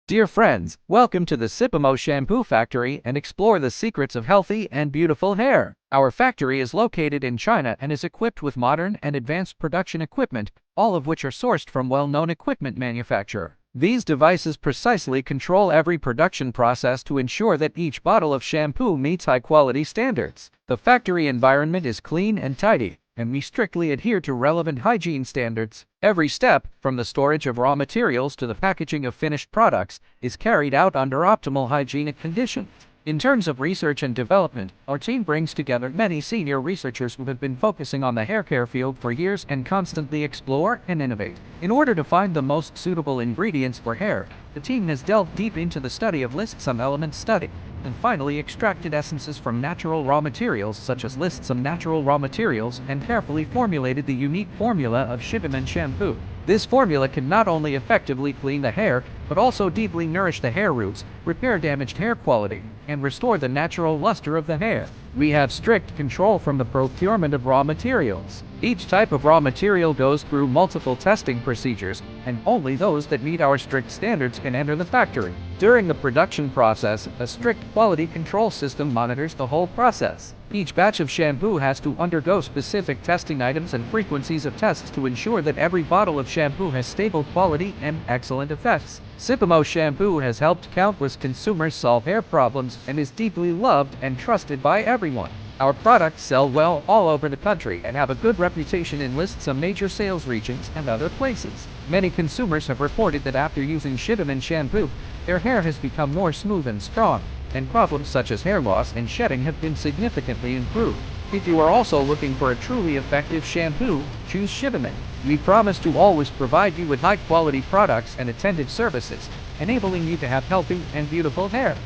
Dear friends, welcome to the Sipomo Shampoo Factory and explore the secrets of healthy and beautiful hair. Our factory is located in China and is equipped with modern and advanced production equipment, all of which are sourced from well-known equipment manufacturer. These devices precisely control every production process to ensure that each bottle of shampoo meets high-quality standards. The factory environment is clean and tidy, and we strictly adhere to relevant hygiene standards. Every step, from the storage of raw materials to the packaging of finished products, is carried out under optimal hygienic conditions. In terms of research and development, our team brings together many senior researchers who have been focusing on the hair care field for years and constantly explore and innovate. In order to find the most suitable ingredients for hair, the team has delved deep into the study of list-sum element study, and finally extracted essences from natural raw materials such as list-sum natural raw materials and carefully formulated the unique formula of Sipimo shampoo. This formula can not only effectively clean the hair, but also deeply nourish the hair roots, repair damaged hair quality, and restore the natural luster of the hair. We have strict control from the procurement of raw materials. Each type of raw material goes through multiple testing procedures, and only those that meet our strict standards can enter the factory. During the production process, a strict quality control system monitors the whole process. Each batch of shampoo has to undergo specific testing items and frequencies of tests to ensure that every bottle of shampoo has stable quality and excellent effects. Sipimo shampoo has helped countless consumers solve hair problems and is deeply loved and trusted by everyone. Our products sell well all over the country and have a good reputation in lists of major sales regions and other places. Many consumers have reported that after using Sipimo shampoo, their hair has become more smooth and strong, and problems such as hair loss and shedding have been significantly improved. If you are also looking for a truly effective shampoo, choose Sipimo. We promise to always provide you with high-quality products and attentive services, enabling you to have healthy and beautiful hair.